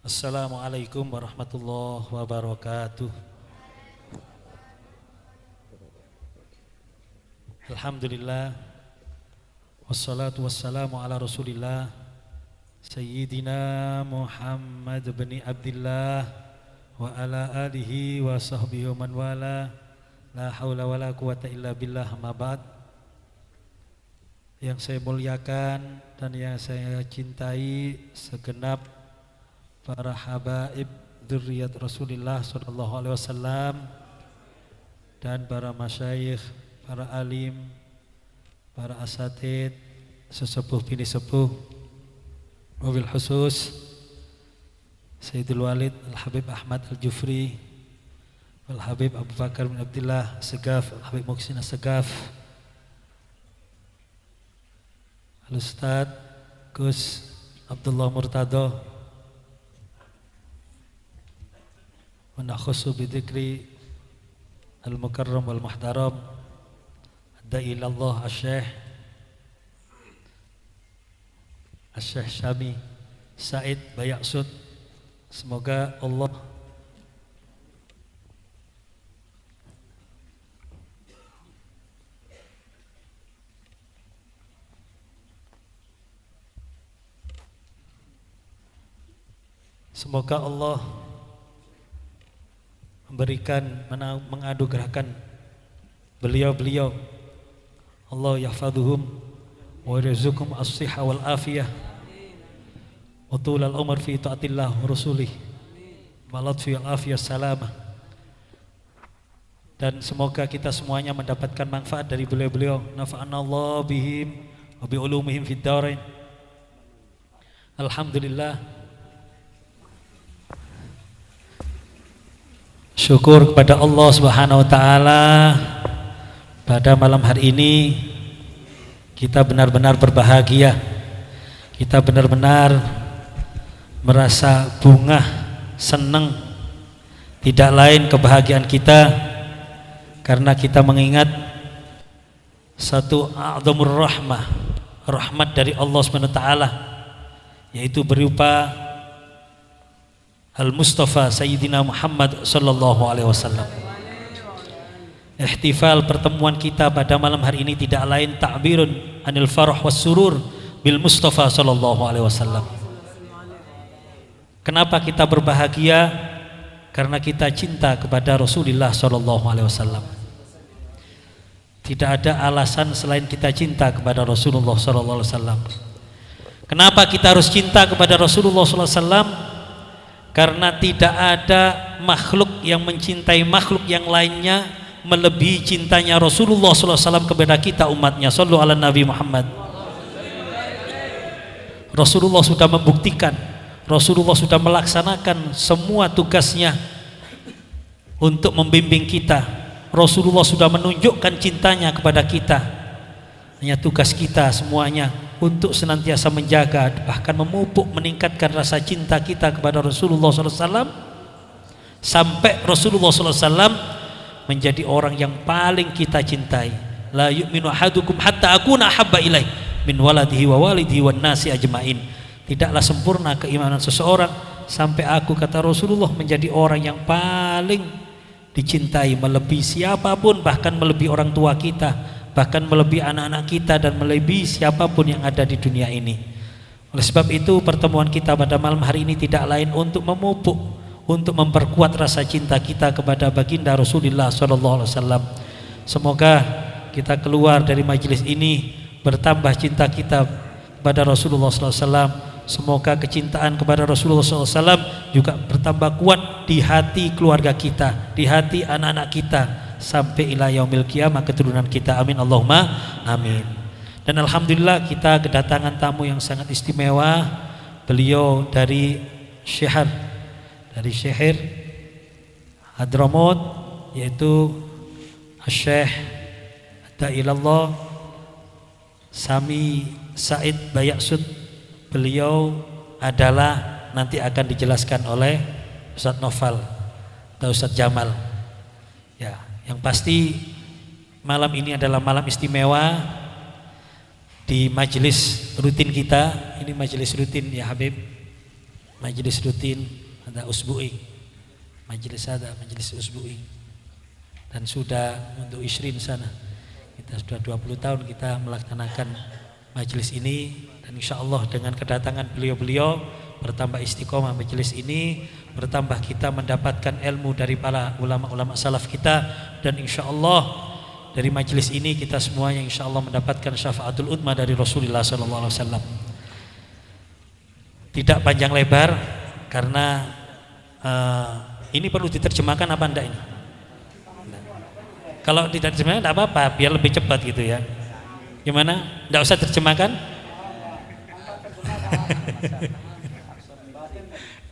Assalamualaikum warahmatullahi wabarakatuh. Alhamdulillah, wassalatu wassalamu ala rasulillah Sayyidina Muhammad bin Abdillah wa ala alihi wa sahbihi wa man wala. La hawla wa la quwata illa billah, amma ba'd. Yang saya muliakan dan yang saya cintai segenap para habaib dzurriyyat Rasulullah sallallahu alaihi wasallam dan para masyayikh, para alim, para asatid, sesepuh bini sepuh, wabil khusus Sayyidul Walid Al-Habib Ahmad Al-Jufri, Al-Habib Abu Bakar bin Abdullah Segaf, Al-Habib Muhsin Segaf, Al-Ustadz Gus Abdullah Murtado, wa nakhussu bidzikri al-mukarram wal muhtaram da'i ilallah Asy-Syaikh Syami Said Bayaksud. Semoga Allah memberikan, menganugerahkan beliau-beliau, Allah yahfaduhum wa yarzuqhum as-sihha wal afiyah wa tulal umr fi taatillah wa rasulih wa latfi al afiyah salamah. Dan semoga kita semuanya mendapatkan manfaat dari beliau-beliau. Nafa'anallahu bihim wa bi ulumihim fid dharain. Alhamdulillah, syukur kepada Allah Subhanahu wa taala, pada malam hari ini kita benar-benar berbahagia. Kita benar-benar merasa bungah, senang. Tidak lain kebahagiaan kita karena kita mengingat satu a'dzamur rahmah, rahmat dari Allah Subhanahu wa taala, yaitu berupa Al-Mustafa Sayyidina Muhammad sallallahu alaihi wasallam. Ihtifal pertemuan kita pada malam hari ini tidak lain ta'birun anil farah was surur bil Mustafa sallallahu alaihi wasallam. Kenapa kita berbahagia? Karena kita cinta kepada Rasulullah sallallahu alaihi wasallam. Tidak ada alasan selain kita cinta kepada Rasulullah sallallahu alaihi wasallam. Kenapa kita harus cinta kepada Rasulullah sallallahu alaihi wasallam? Karena tidak ada makhluk yang mencintai makhluk yang lainnya melebihi cintanya Rasulullah SAW kepada kita umatnya. Sallu ala Nabi Muhammad. Rasulullah sudah membuktikan, Rasulullah sudah melaksanakan semua tugasnya untuk membimbing kita. Rasulullah sudah menunjukkan cintanya kepada kita. Hanya tugas kita semuanya untuk senantiasa menjaga, bahkan memupuk, meningkatkan rasa cinta kita kepada Rasulullah SAW, sampai Rasulullah SAW menjadi orang yang paling kita cintai. La yu'minu ahadukum hatta akuna ahabba ilaih min waladihi wa walidihi wan nasi ajmain. Tidaklah sempurna keimanan seseorang sampai aku, kata Rasulullah, menjadi orang yang paling dicintai, melebihi siapapun, bahkan melebihi orang tua kita, bahkan melebihi anak-anak kita, dan melebihi siapapun yang ada di dunia ini. Oleh sebab itu pertemuan kita pada malam hari ini tidak lain untuk memupuk, untuk memperkuat rasa cinta kita kepada baginda Rasulullah SAW. Semoga kita keluar dari majelis ini bertambah cinta kita kepada Rasulullah SAW. Semoga kecintaan kepada Rasulullah SAW juga bertambah kuat di hati keluarga kita, di hati anak-anak kita, sampai ila yaumil qiyamah, keturunan kita. Amin Allahumma amin. Dan alhamdulillah kita kedatangan tamu yang sangat istimewa. Beliau dari Syihar, dari Syihir Hadramaut, yaitu Asy-Syaikh Da'ilallah Sami Said Bayaksud. Beliau adalah, nanti akan dijelaskan oleh Ustadz Noval atau Ustadz Jamal. Ya, yang pasti malam ini adalah malam istimewa di majelis rutin kita. Ini majelis rutin ya Habib, majelis rutin, ada usbu'i, majelis usbu'i, dan sudah untuk Ishrin sana kita sudah 20 tahun kita melaksanakan majelis ini, dan insya Allah dengan kedatangan beliau-beliau bertambah istiqomah majelis ini, bertambah kita mendapatkan ilmu dari para ulama-ulama salaf kita, dan insya Allah dari majelis ini kita semuanya insya Allah mendapatkan syafaatul udma dari Rasulullah SAW. Tidak panjang lebar karena ini perlu diterjemahkan apa enggak ini? Kalau tidak diterjemahkan enggak apa-apa, biar lebih cepat gitu ya. Gimana? Enggak usah terjemahkan?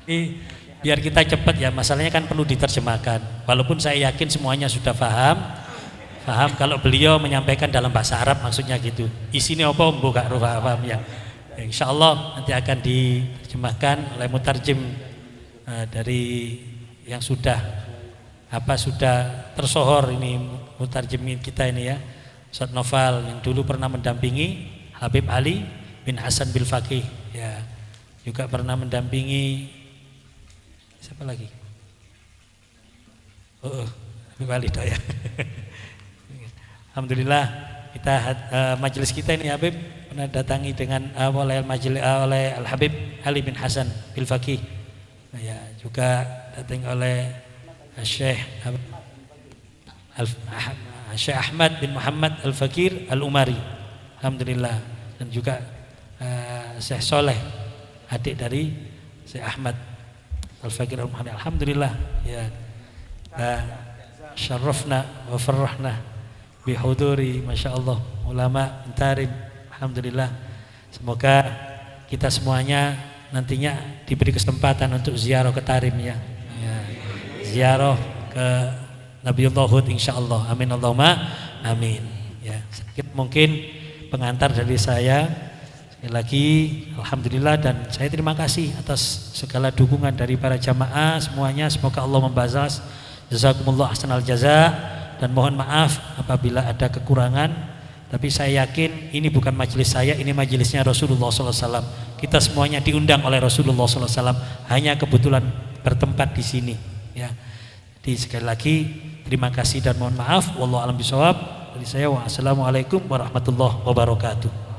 Ini biar kita cepat ya, masalahnya kan perlu diterjemahkan. Walaupun saya yakin semuanya sudah paham kalau beliau menyampaikan dalam bahasa Arab maksudnya gitu. Isinya apa mbok gak paham ya. Insya Allah nanti akan diterjemahkan oleh mutarjim dari yang sudah tersohor ini, mutarjim kita ini ya, Ustaz Noval yang dulu pernah mendampingi Habib Ali bin Hasan bil Faqih ya, juga pernah mendampingi siapa lagi? Habib Ali ya. Alhamdulillah kita majelis kita ini Habib pernah datangi dengan oleh Al Habib Ali bin Hasan bil Faqih ya, juga datang oleh Syekh Ahmad bin Muhammad Al Fakir Al Umari, alhamdulillah, dan juga Syekh Soleh adik dari Syekh Ahmad Al Fakir Al Umari, alhamdulillah ya. Syarrafna wa farrahna bihuduri masyaallah ulama tarim, alhamdulillah. Semoga kita semuanya nantinya diberi kesempatan untuk ziarah ke Tarim ya. Ziarah ke Nabiullah Hud insyaallah. Amin Allahumma amin ya. Sedikit mungkin pengantar dari saya. Sekali lagi alhamdulillah, dan saya terima kasih atas segala dukungan dari para jamaah semuanya. Semoga Allah membalas. Jazakumullah ahsanal jaza, dan mohon maaf apabila ada kekurangan, tapi saya yakin ini bukan majelis saya, ini majelisnya Rasulullah SAW. Kita semuanya diundang oleh Rasulullah SAW, hanya kebetulan bertempat di sini ya. Jadi sekali lagi terima kasih dan mohon maaf. Wallahu a'lam bishawab. Dari saya, wassalamualaikum warahmatullahi wabarakatuh.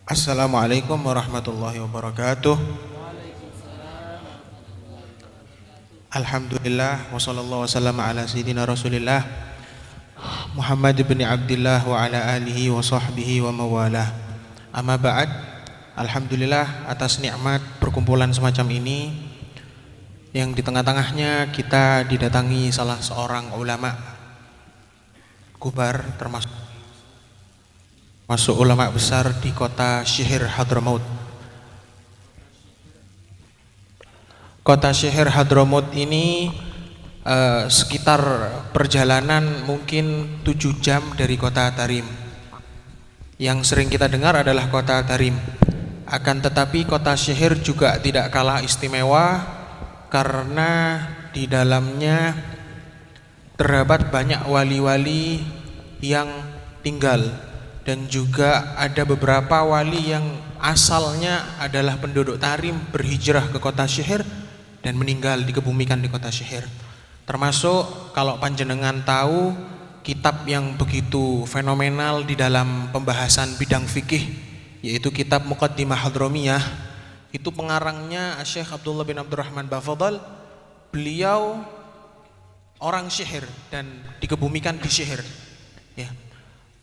Assalamualaikum warahmatullahi wabarakatuh. Alhamdulillah wa sallallahu wasallam ala sayyidina Rasulillah Muhammad bin Abdullah wa ala alihi wa sahbihi wa mawalah. Amma ba'd. Alhamdulillah atas nikmat perkumpulan semacam ini, yang di tengah-tengahnya kita didatangi salah seorang ulama kubar, masuk ulama besar di kota Syihir Hadramaut. Kota Syihir Hadramaut ini sekitar perjalanan mungkin 7 jam dari kota Tarim. Yang sering kita dengar adalah kota Tarim. Akan tetapi kota Syihir juga tidak kalah istimewa karena di dalamnya terdapat banyak wali-wali yang tinggal, dan juga ada beberapa wali yang asalnya adalah penduduk Tarim berhijrah ke kota Syihir dan meninggal dikebumikan di kota Syihir. Termasuk kalau panjenengan tahu kitab yang begitu fenomenal di dalam pembahasan bidang fikih, yaitu kitab Muqaddimah Hadramiyah, itu pengarangnya Syekh Abdullah bin Abdurrahman Bafadal. Beliau orang Syihir dan dikebumikan di Syihir ya.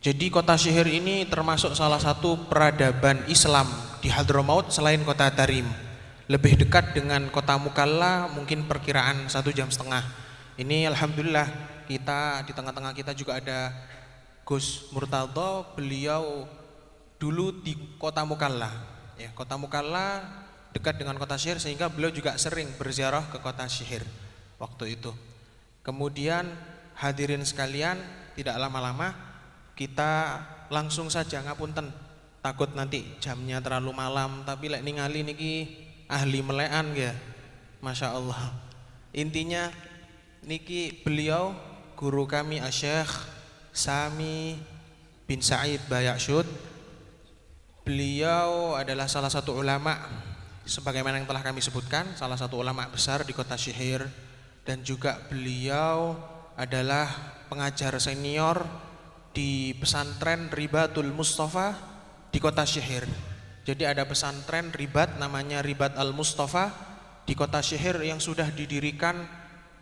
Jadi kota Syihir ini termasuk salah satu peradaban Islam di Hadramaut selain kota Tarim. Lebih dekat dengan kota Mukalla mungkin perkiraan 1,5 jam. Ini alhamdulillah kita di tengah-tengah kita juga ada Gus Murtadho. Beliau dulu di kota Mukalla ya. Kota Mukalla dekat dengan kota Syihir, sehingga beliau juga sering berziarah ke kota Syihir waktu itu. Kemudian hadirin sekalian, tidak lama-lama kita langsung saja, ngapunten takut nanti jamnya terlalu malam, tapi lek ningali niki ahli melekan ya. Masya Allah. Intinya niki beliau guru kami Asy-Syaikh Sami bin Sa'id Bayaksyud. Beliau adalah salah satu ulama sebagaimana yang telah kami sebutkan, salah satu ulama besar di kota Syihir, dan juga beliau adalah pengajar senior di pesantren Ribatul Mustafa di kota Syihir. Jadi ada pesantren Ribat namanya Ribat Al Mustafa di kota Syihir yang sudah didirikan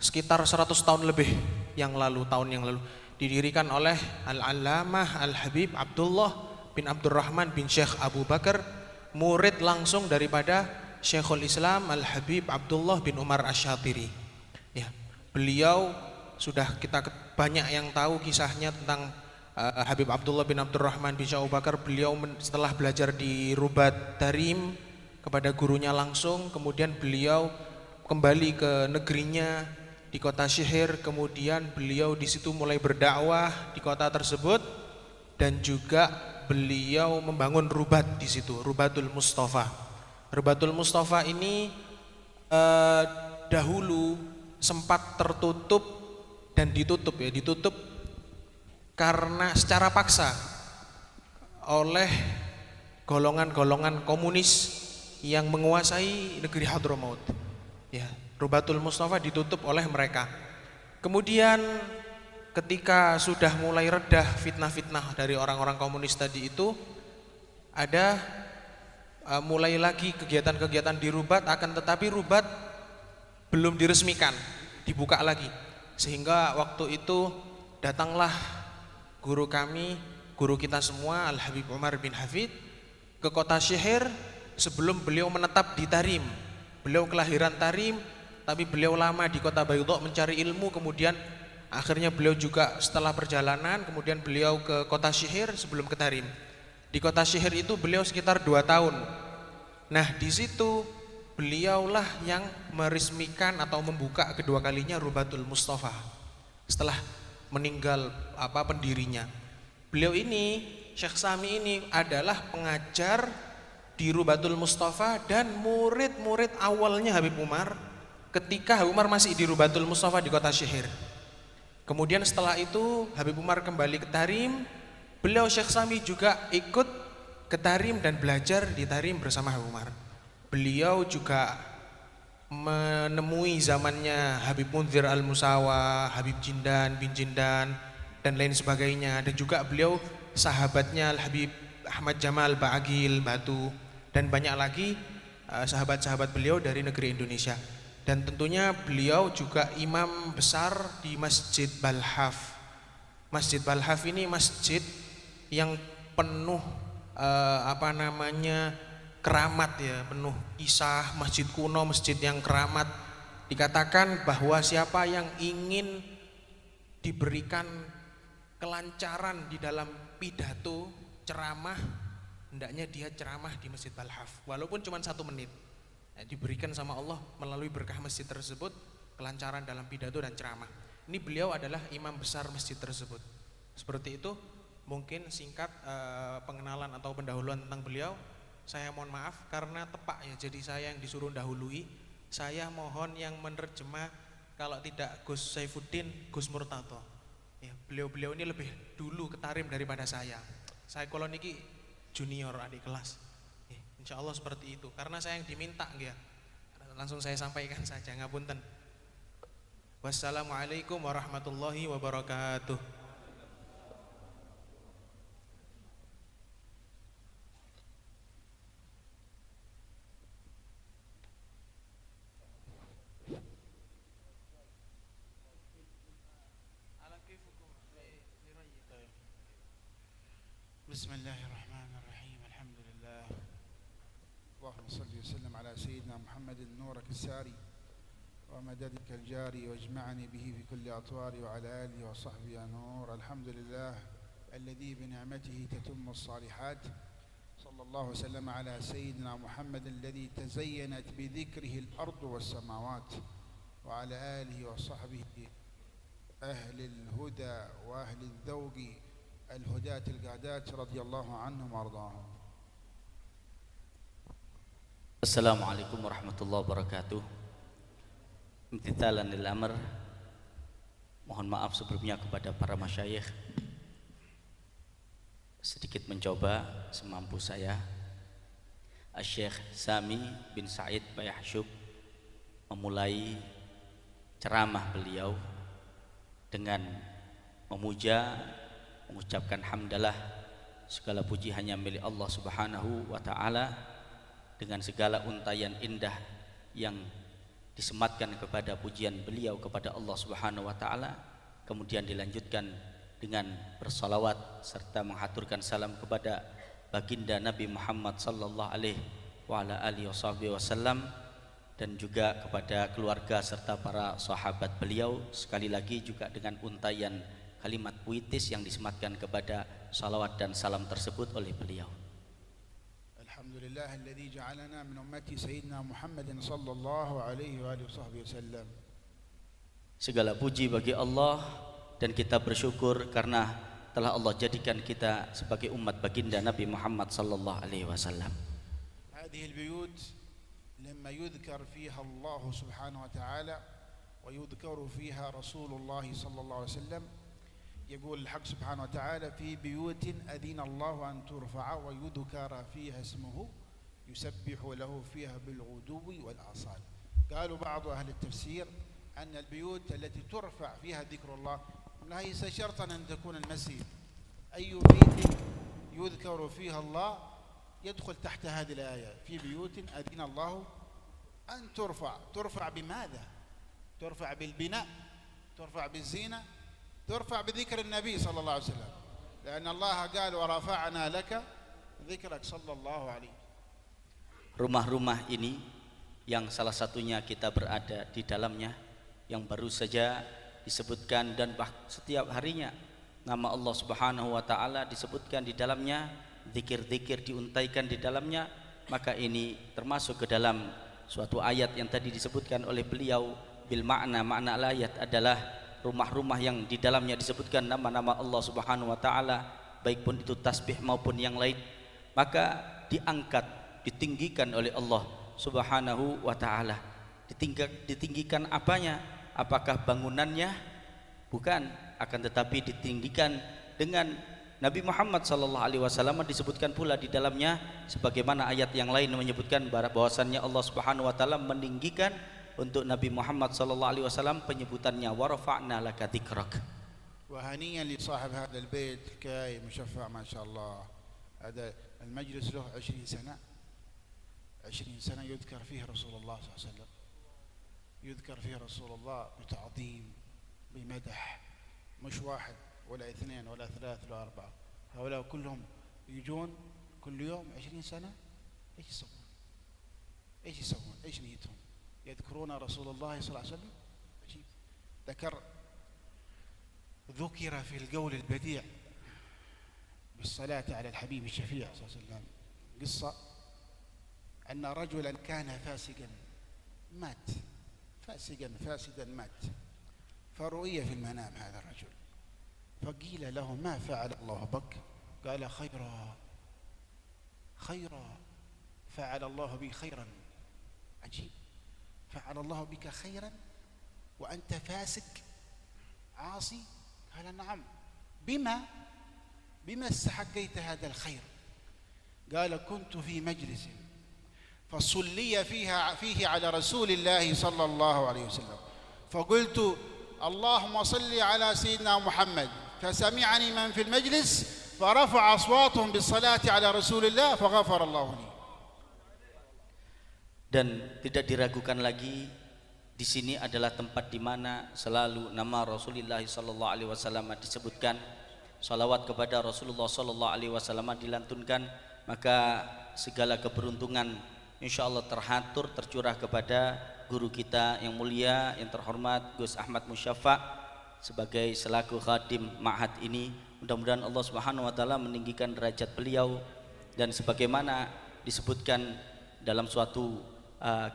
sekitar 100 tahun lebih tahun yang lalu didirikan oleh Al-Allamah Al-Habib Abdullah bin Abdurrahman bin Syekh Abu Bakar, murid langsung daripada Syekhul Islam Al-Habib Abdullah bin Umar Asy-Syatiri. Ya, beliau sudah kita banyak yang tahu kisahnya tentang Habib Abdullah bin Abdurrahman bin Syekh Abu Bakar. Beliau setelah belajar di Rubat Darim kepada gurunya langsung, kemudian beliau kembali ke negerinya di kota Syihir, kemudian beliau di situ mulai berdakwah di kota tersebut, dan juga beliau membangun rubat di situ, Rubatul Mustafa. Rubatul Mustafa ini dahulu sempat tertutup dan ditutup karena secara paksa oleh golongan-golongan komunis yang menguasai negeri Hadramaut. Ya, Rubatul Mustafa ditutup oleh mereka. Kemudian ketika sudah mulai redah fitnah-fitnah dari orang-orang komunis tadi itu, ada mulai lagi kegiatan-kegiatan di Rubat, akan tetapi Rubat belum diresmikan, dibuka lagi. Sehingga waktu itu datanglah guru kami, guru kita semua Al-Habib Umar bin Hafid ke kota Syihir sebelum beliau menetap di Tarim. Beliau kelahiran Tarim, tapi beliau lama di kota Baydha mencari ilmu, kemudian akhirnya beliau juga setelah perjalanan kemudian beliau ke kota Syihir sebelum ke Tarim. Di kota Syihir itu beliau sekitar 2 tahun. Nah, di situ beliaulah yang meresmikan atau membuka kedua kalinya Rubatul Mustafa setelah meninggal pendirinya. Beliau ini, Syekh Sami ini adalah pengajar di Rubatul Mustafa dan murid-murid awalnya Habib Umar ketika Habib Umar masih di Rubatul Mustafa di kota Syihir. Kemudian setelah itu Habib Umar kembali ke Tarim, beliau Syekh Sami juga ikut ke Tarim dan belajar di Tarim bersama Habib Umar. Beliau juga menemui zamannya Habib Munzir Al-Musawa, Habib Jindan bin Jindan dan lain sebagainya, dan juga beliau sahabatnya Al-Habib Ahmad Jamal Ba'agil Batu dan banyak lagi sahabat-sahabat beliau dari negeri Indonesia. Dan tentunya beliau juga imam besar di Masjid Balhaf. Masjid Balhaf ini masjid yang penuh keramat ya, penuh kisah, masjid kuno, masjid yang keramat. Dikatakan bahwa siapa yang ingin diberikan kelancaran di dalam pidato ceramah, hendaknya dia ceramah di Masjid Balhaf walaupun cuma 1 menit. Diberikan sama Allah melalui berkah masjid tersebut kelancaran dalam pidato dan ceramah. Ini beliau adalah imam besar masjid tersebut. Seperti itu mungkin singkat pengenalan atau pendahuluan tentang beliau. Saya mohon maaf karena tepak ya, jadi saya yang disuruh dahului. Saya mohon yang menerjemah, kalau tidak Gus Saifuddin, Gus Murtado. Ya, beliau-beliau ini lebih dulu ke Tarim daripada saya. Saya kalau niki junior adik kelas. Insya Allah seperti itu, karena saya yang diminta ya. Langsung saya sampaikan saja, ngapunten. Wassalamualaikum warahmatullahi wabarakatuh. Bismillahirrahmanirrahim. Alhamdulillah. اللهم صل وسلم على سيدنا محمد نورك الساري ومددك الجاري واجمعني به في كل أطوار وعلى آله وصحبه يا نور. الحمد لله الذي بنعمته تتم الصالحات. صلى الله وسلم على سيدنا محمد الذي تزينت بذكره الأرض والسماوات وعلى آله وصحبه أهل الهدى وأهل الذوق الهداة القادات رضي الله عنهم وأرضاهم. Assalamualaikum warahmatullahi wabarakatuh. Imtithalan lil amr. Mohon maaf sebelumnya kepada para masyayikh. Sedikit mencoba semampu saya. Syekh Sami bin Said Bayahsyub memulai ceramah beliau dengan memuja, mengucapkan hamdalah, segala puji hanya milik Allah Subhanahu wa taala, dengan segala untayan indah yang disematkan kepada pujian beliau kepada Allah Subhanahu wa taala, kemudian dilanjutkan dengan bersalawat serta menghaturkan salam kepada baginda Nabi Muhammad sallallahu alaihi wa ala alihi wasallam, dan juga kepada keluarga serta para sahabat beliau, sekali lagi juga dengan untayan kalimat puitis yang disematkan kepada salawat dan salam tersebut oleh beliau. Alhamdulillah alladzi ja'alana min ummati sayyidina Muhammadin sallallahu alaihi wa alihi wasallam. Segala puji bagi Allah dan kita bersyukur karena telah Allah jadikan kita sebagai umat baginda Nabi Muhammad sallallahu alaihi wasallam. Hadhihi al-buyut lamma yudhkar fiha Allah subhanahu wa ta'ala wa yudhkaru fiha Rasulullah sallallahu alaihi wasallam. يقول الحق سبحانه وتعالى في بيوت أذن الله أن ترفع ويذكر فيها اسمه يسبح له فيها بالغدو والآصال. قالوا بعض أهل التفسير أن البيوت التي ترفع فيها ذكر الله ليس شرطا أن تكون المسجد، أي بيت يذكر فيها الله يدخل تحت هذه الآية. في بيوت أذن الله أن ترفع بماذا؟ ترفع بالبناء، ترفع بالزينة، ترفع بذكر النبي صلى الله عليه وسلم، لأن الله قال ورفعنا لك ذكرك صلى الله عليه. Rumah-rumah ini yang salah satunya kita berada di dalamnya, yang baru saja disebutkan dan setiap harinya nama Allah Subhanahu wa taala disebutkan di dalamnya, zikir-zikir diuntaikan di dalamnya, maka ini termasuk ke dalam suatu ayat yang tadi disebutkan oleh beliau bil makna ayat adalah rumah-rumah yang di dalamnya disebutkan nama-nama Allah Subhanahu wa taala, baik pun itu tasbih maupun yang lain, maka diangkat, ditinggikan oleh Allah Subhanahu wa taala. Ditinggikan apanya? Apakah bangunannya? Bukan, akan tetapi ditinggikan dengan Nabi Muhammad sallallahu alaihi wasallam. Disebutkan pula di dalamnya sebagaimana ayat yang lain menyebutkan bahwasannya Allah Subhanahu wa taala meninggikan untuk Nabi Muhammad sallallahu alaihi wasallam penyebutannya wa rafa'na laka dzikrak. Wa haniyan li sahib hadha albayt kay mushaffa ma sha Allah. Hada almajlis له 20 سنة 20 سنة يذكر فيه رسول الله صلى الله عليه وسلم، يذكر فيه رسول الله بتعظيم بمدح، مش واحد ولا اثنين ولا ثلاث ولا أربعة، هؤلاء كلهم يجون كل يوم 20 سنة. ايش يسوون؟ ايش يسوون؟ ايش نيتهم؟ يذكرون رسول الله صلى الله عليه وسلم. عجيب. ذكر في القول البديع بالصلاة على الحبيب الشفيع صلى الله عليه وسلم قصة أن رجلا كان فاسقا مات، فاسدا مات، فرؤي في المنام هذا الرجل، فقيل له ما فعل الله بك؟ قال خيرا فعل الله بي خيرا. عجيب، فعل الله بك خيرا وأنت فاسق عاصي؟ قال نعم. بما استحقيت هذا الخير؟ قال كنت في مجلس فصلي فيه على رسول الله صلى الله عليه وسلم، فقلت اللهم صل على سيدنا محمد، فسمعني من في المجلس فرفع أصواتهم بالصلاة على رسول الله فغفر الله لي. Dan tidak diragukan lagi, di sini adalah tempat di mana selalu nama Rasulullah sallallahu alaihi wasallam disebutkan, salawat kepada Rasulullah sallallahu alaihi wasallam dilantunkan, maka segala keberuntungan insyaallah tercurah kepada guru kita yang mulia, yang terhormat Gus Ahmad Musyaffa sebagai selaku khadim ma'had ini. Mudah-mudahan Allah Subhanahu wa taala meninggikan derajat beliau, dan sebagaimana disebutkan dalam suatu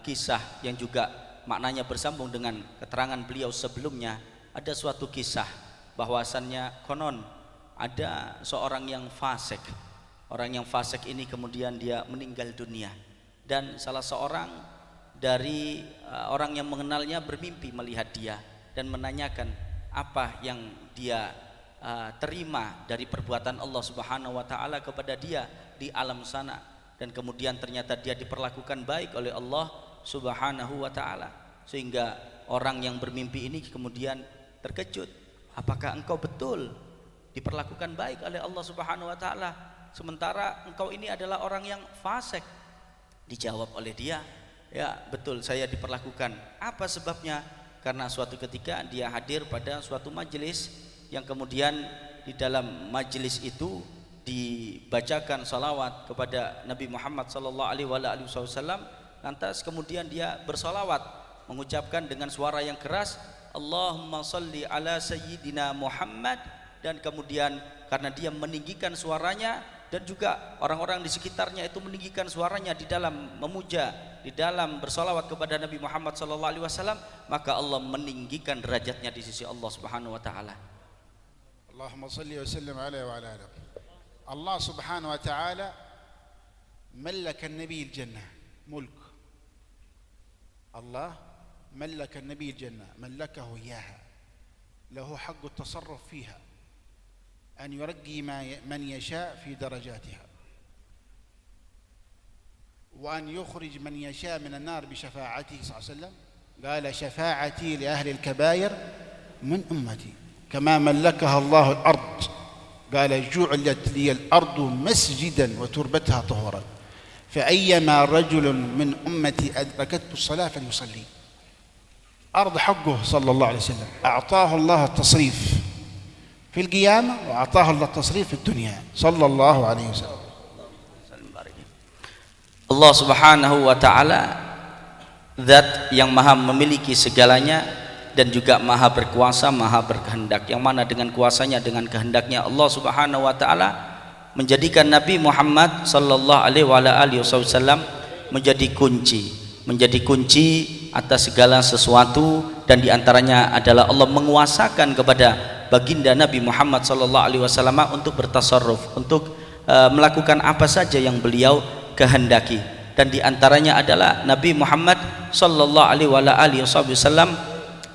kisah yang juga maknanya bersambung dengan keterangan beliau sebelumnya, ada suatu kisah bahwasannya konon ada seorang yang fasik. Orang yang fasik ini kemudian dia meninggal dunia. dan salah seorang dari orang yang mengenalnya bermimpi melihat dia dan menanyakan apa yang dia terima dari perbuatan Allah Subhanahu wa taala kepada dia di alam sana, dan kemudian ternyata dia diperlakukan baik oleh Allah Subhanahu wa taala, sehingga orang yang bermimpi ini kemudian terkejut, apakah engkau betul diperlakukan baik oleh Allah Subhanahu wa taala sementara engkau ini adalah orang yang fasik? Dijawab oleh dia, ya betul, saya diperlakukan. Apa sebabnya? Karena suatu ketika dia hadir pada suatu majelis yang kemudian di dalam majelis itu dibacakan salawat kepada Nabi Muhammad sallallahu alaihi wasallam. Lantas kemudian dia bersalawat, mengucapkan dengan suara yang keras, Allahumma salli ala sayyidina Muhammad, dan kemudian karena dia meninggikan suaranya dan juga orang-orang di sekitarnya itu meninggikan suaranya di dalam memuja, di dalam bersalawat kepada Nabi Muhammad sallallahu alaihi wasallam, maka Allah meninggikan derajatnya di sisi Allah Subhanahu wa taala. Allahumma salli wa sallim alaihi wa ala alihi. Allah Subhanahu wa taala ملك النبي الجنة ملك. الله ملك النبي الجنة، ملكه إياها، له حق التصرف فيها، أن يرقي من يشاء في درجاتها، وأن يخرج من يشاء من النار بشفاعته صلى الله عليه وسلم. قال شفاعتي لأهل الكبائر من أمتي، كما ملكها الله الأرض، قال جعلت لي الأرض مسجدا وتربتها طهورا، فأيما رجل من أمتي أدركته الصلاة فليصلي. أرض حقه صلى الله عليه وسلم، أعطاه الله التصريف في القيامة وأعطاه الله التصريف في الدنيا صلى الله عليه وسلم. Allah Subhanahu wa taala zat yang maha memiliki segalanya dan juga maha berkuasa, maha berkehendak, yang mana dengan kuasanya, dengan kehendaknya Allah Subhanahu wa taala menjadikan Nabi Muhammad sallallahu alaihi wasallam menjadi kunci atas segala sesuatu, dan diantaranya adalah Allah menguasakan kepada baginda Nabi Muhammad sallallahu alaihi wasallam untuk bertasarruf, untuk melakukan apa saja yang beliau kehendaki, dan diantaranya adalah Nabi Muhammad sallallahu alaihi wasallam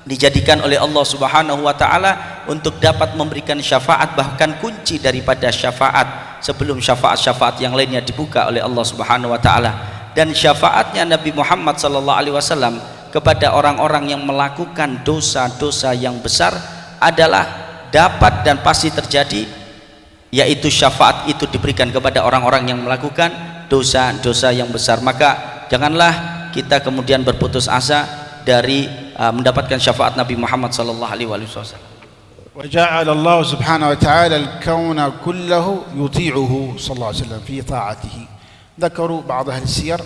dijadikan oleh Allah Subhanahu wa taala untuk dapat memberikan syafaat, bahkan kunci daripada syafaat sebelum syafaat-syafaat yang lainnya dibuka oleh Allah Subhanahu wa taala. Dan syafaatnya Nabi Muhammad sallallahu alaihi wasallam kepada orang-orang yang melakukan dosa-dosa yang besar adalah dapat dan pasti terjadi, yaitu syafaat itu diberikan kepada orang-orang yang melakukan dosa-dosa yang besar. Maka janganlah kita kemudian berputus asa dari mendapatkan syafaat Nabi Muhammad sallallahu alaihi wasallam. وجعل الله سبحانه وتعالى الكون كله يطيعه صلى الله عليه وسلم في طاعته. ذكروا بعض أهل السير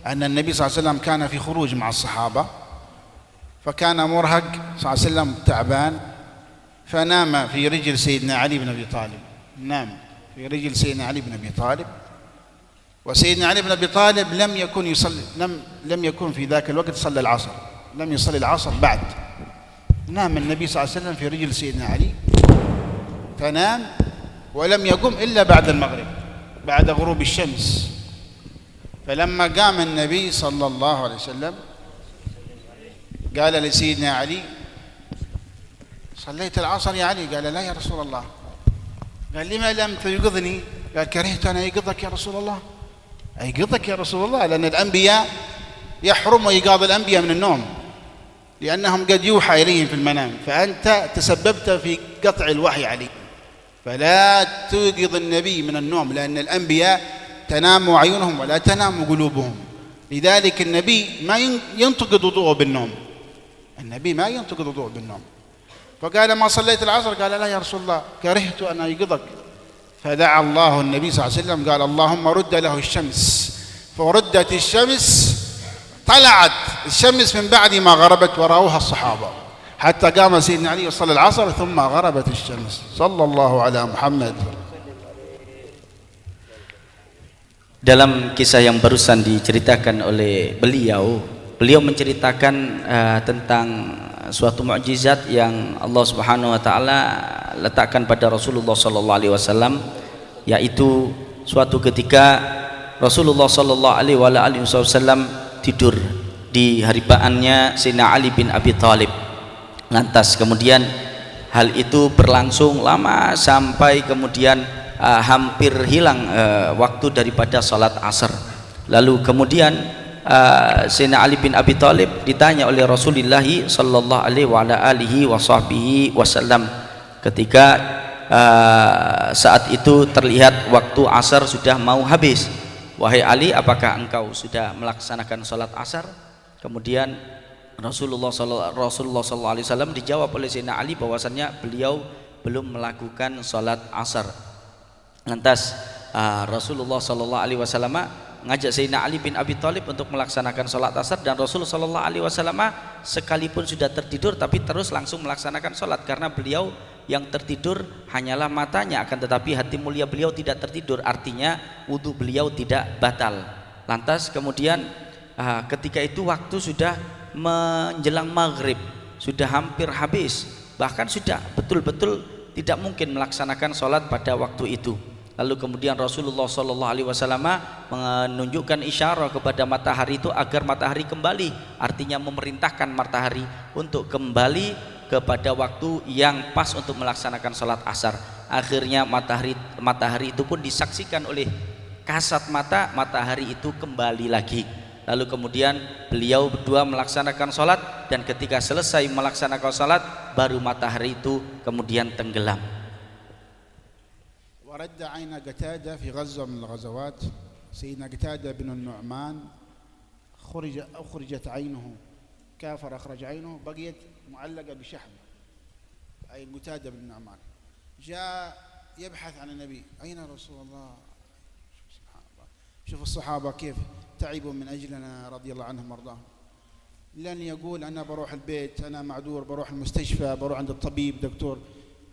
أن النبي صلى الله عليه وسلم كان في خروج مع الصحابة، فكان مرهق صلى الله عليه وسلم تعبان، فنام في رجل سيدنا علي بن أبي طالب، نام في رجل سيدنا علي بن أبي طالب. وسيدنا علي بن أبي طالب لم يكن في ذاك الوقت صلى العصر، لم يصلي العصر بعد. نام النبي صلى الله عليه وسلم في رجل سيدنا علي، فنام ولم يقم إلا بعد المغرب، بعد غروب الشمس. فلما قام النبي صلى الله عليه وسلم قال لسيدنا علي صليت العصر يا علي؟ قال لا يا رسول الله. قال لما لم تيقظني؟ قال كرهت أن أيقظك يا رسول الله. أيقظك يا رسول الله، لأن الأنبياء يحرم إيقاظ الأنبياء من النوم، لأنهم قد يوحى إليهم في المنام، فأنت تسببت في قطع الوحي عليه، فلا توقظ النبي من النوم، لأن الأنبياء تنام عيونهم ولا تنام قلوبهم. لذلك النبي ما ينتقد وضوءه بالنوم، النبي ما ينتقد وضوءه بالنوم. فقال ما صليت العصر؟ قال لا يا رسول الله كرهت أن أيقظك. فدعا الله النبي صلى الله عليه وسلم قال اللهم رد له الشمس، فردت الشمس، طلعت الشمس من بعد ما غربت ورأوها الصحابة، حتى قام سيدنا علي وصلى العصر ثم غربت الشمس. صلى الله على محمد. Dalam kisah yang barusan diceritakan oleh beliau menceritakan tentang suatu mukjizat yang Allah Subhanahu wa taala letakkan pada Rasulullah sallallahu alaihi wasallam, yaitu suatu ketika Rasulullah sallallahu alaihi wasallam tidur di haribaannya Sayyidina Ali bin Abi Thalib. Lantas kemudian hal itu berlangsung lama sampai kemudian hampir hilang waktu daripada salat asar. Lalu kemudian Sayyidina Ali bin Abi Thalib ditanya oleh Rasulullah sallallahu alaihi wasallam ketika saat itu terlihat waktu asar sudah mau habis. Wahai Ali, apakah engkau sudah melaksanakan salat asar? Kemudian Rasulullah sallallahu alaihi wasallam dijawab oleh Sayyidina Ali bahwasannya beliau belum melakukan salat asar. Lantas Rasulullah sallallahu alaihi wasallam ngajak Sayyidina Ali bin Abi Thalib untuk melaksanakan salat asar, dan Rasulullah sallallahu alaihi wasallam sekalipun sudah tertidur tapi terus langsung melaksanakan salat, karena beliau yang tertidur hanyalah matanya, akan tetapi hati mulia beliau tidak tertidur, artinya wudu beliau tidak batal. Lantas kemudian ketika itu waktu sudah menjelang maghrib, sudah hampir habis, bahkan sudah betul-betul tidak mungkin melaksanakan sholat pada waktu itu. Lalu kemudian Rasulullah SAW menunjukkan isyarat kepada matahari itu agar matahari kembali, artinya memerintahkan matahari untuk kembali kepada waktu yang pas untuk melaksanakan sholat asar. Akhirnya matahari itu pun disaksikan oleh kasat mata, matahari itu kembali lagi. Lalu kemudian beliau berdua melaksanakan sholat, dan ketika selesai melaksanakan sholat baru matahari itu kemudian tenggelam. ورد عين قتادة في غزوة من الغزوات، سيدنا قتادة بن النعمان أخرجت عينه، كافر أخرج عينه، بقيت معلقة بشحم، أي قتادة بن النعمان جاء يبحث عن النبي، أين رسول الله؟ سبحان الله، شوف الصحابة كيف تعبوا من أجلنا رضي الله عنهم وارضاهم. لن يقول أنا بروح البيت، أنا معذور، بروح المستشفى، بروح عند الطبيب دكتور.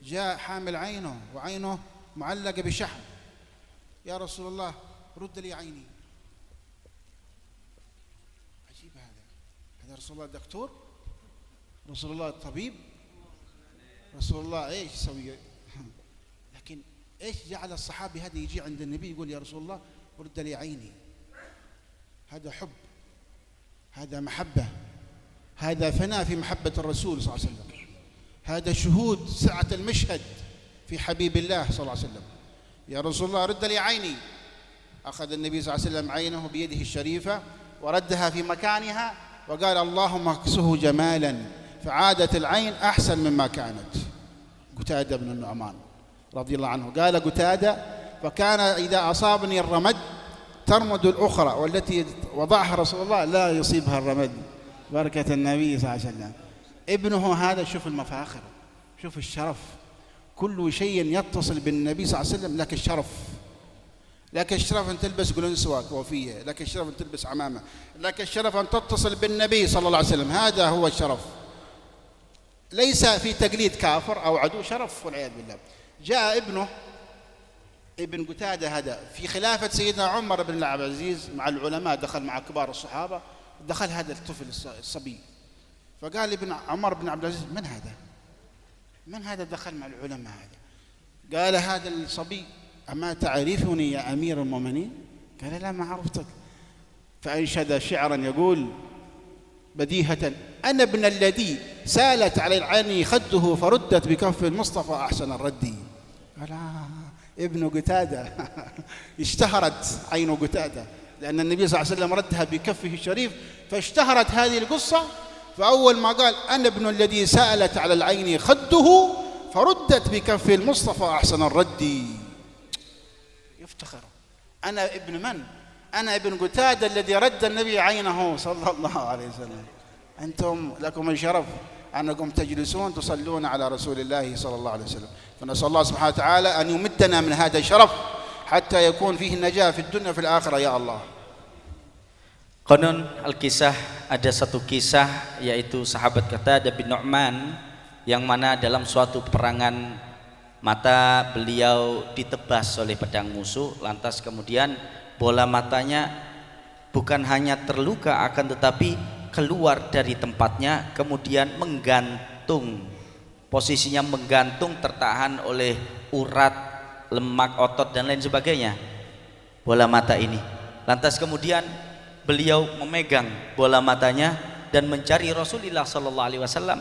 جاء حامل عينه وعينه معلقة بشحم، يا رسول الله رد لي عيني. عجيب هذا رسول الله دكتور، رسول الله الطبيب، رسول الله ايش يسوي؟ لكن ايش جعل الصحابي هذا يجي عند النبي يقول يا رسول الله رد لي عيني؟ هذا حب، هذا محبة، هذا فناء في محبة الرسول صلى الله عليه وسلم، هذا شهود سعة المشهد في حبيب الله صلى الله عليه وسلم. يا رسول الله رد لي عيني. أخذ النبي صلى الله عليه وسلم عينه بيده الشريفة وردها في مكانها وقال اللهم اكسه جمالا، فعادت العين أحسن مما كانت. قتادة بن النعمان رضي الله عنه قال قتادة فكان إذا أصابني الرمد ترمد الأخرى، والتي وضعها رسول الله لا يصيبها الرمد، بركة النبي صلى الله عليه وسلم. ابنه هذا شوف المفاخر، شوف الشرف، كل شيء يتصل بالنبي صلى الله عليه وسلم لك الشرف، لك الشرف أن تلبس قلنسوة كوفية، لك الشرف أن تلبس عمامة، لك الشرف أن تتصل بالنبي صلى الله عليه وسلم، هذا هو الشرف، ليس في تقليد كافر أو عدو، شرف والعياذ بالله. جاء ابن قتادة هذا في خلافة سيدنا عمر بن عبد العزيز مع العلماء، دخل مع كبار الصحابة، دخل هذا الطفل الصبي، فقال ابن عمر بن عبد العزيز من هذا؟ من هذا دخل مع العلماء هذا؟ قال هذا الصبي أما تعرفني يا أمير المؤمنين؟ قال لا ما عرفتك. فأنشد شعرا يقول بديهة أنا ابن الذي سالت على العين خده فردت بكف المصطفى أحسن الرد. قال ابن قتادة اشتهرت عين قتادة لأن النبي صلى الله عليه وسلم ردها بكفه الشريف، فاشتهرت هذه القصة. فأول ما قال أنا ابن الذي سالت على العين خده فردت بكف المصطفى أحسن الرد، يفتخر. أنا ابن من؟ أنا ابن قتادة الذي رد النبي عينه صلى الله عليه وسلم. أنتم لكم الشرف أنكم تجلسون تصلون على رسول الله صلى الله عليه وسلم، فنسأل الله سبحانه وتعالى أن يمدنا من هذا الشرف حتى يكون فيه النجاة في الدنيا وفي الآخرة يا الله. Konon Al-Kisah, ada satu kisah yaitu sahabat Qatadah bin Nu'man yang mana dalam suatu peperangan mata beliau ditebas oleh pedang musuh, lantas kemudian bola matanya bukan hanya terluka akan tetapi keluar dari tempatnya, kemudian menggantung, posisinya menggantung tertahan oleh urat, lemak, otot dan lain sebagainya bola mata ini. Lantas kemudian beliau memegang bola matanya dan mencari Rasulullah sallallahu alaihi wasallam.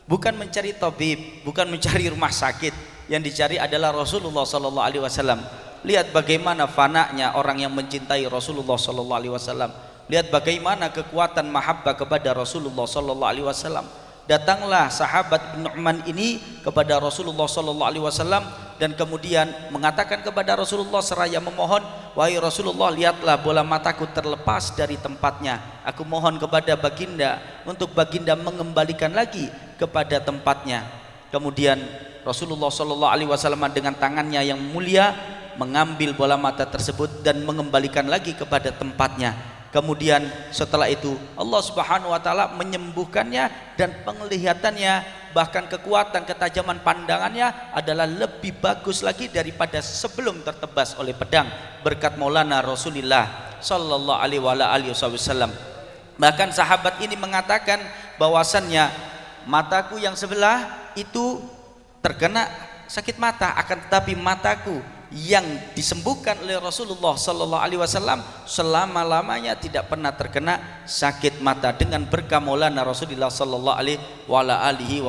Bukan mencari tabib, bukan mencari rumah sakit, yang dicari adalah Rasulullah sallallahu alaihi wasallam. Lihat bagaimana fananya orang yang mencintai Rasulullah sallallahu alaihi wasallam. Lihat bagaimana kekuatan mahabbah kepada Rasulullah sallallahu alaihi wasallam. Datanglah sahabat Nu'man ini kepada Rasulullah sallallahu alaihi wasallam dan kemudian mengatakan kepada Rasulullah seraya memohon, wahai Rasulullah, lihatlah bola mataku terlepas dari tempatnya. Aku mohon kepada baginda untuk baginda mengembalikan lagi kepada tempatnya. Kemudian Rasulullah sallallahu alaihi wasallam dengan tangannya yang mulia mengambil bola mata tersebut dan mengembalikan lagi kepada tempatnya. Kemudian setelah itu Allah Subhanahu wa taala menyembuhkannya dan penglihatannya, bahkan kekuatan ketajaman pandangannya adalah lebih bagus lagi daripada sebelum tertebas oleh pedang berkat Maulana Rasulullah sallallahu alaihi wasallam. Bahkan sahabat ini mengatakan bahwasannya mataku yang sebelah itu terkena sakit mata, akan tetapi mataku yang disembuhkan oleh Rasulullah sallallahu alaihi wasallam selama-lamanya tidak pernah terkena sakit mata dengan berkah Maulana Rasulullah sallallahu alaihi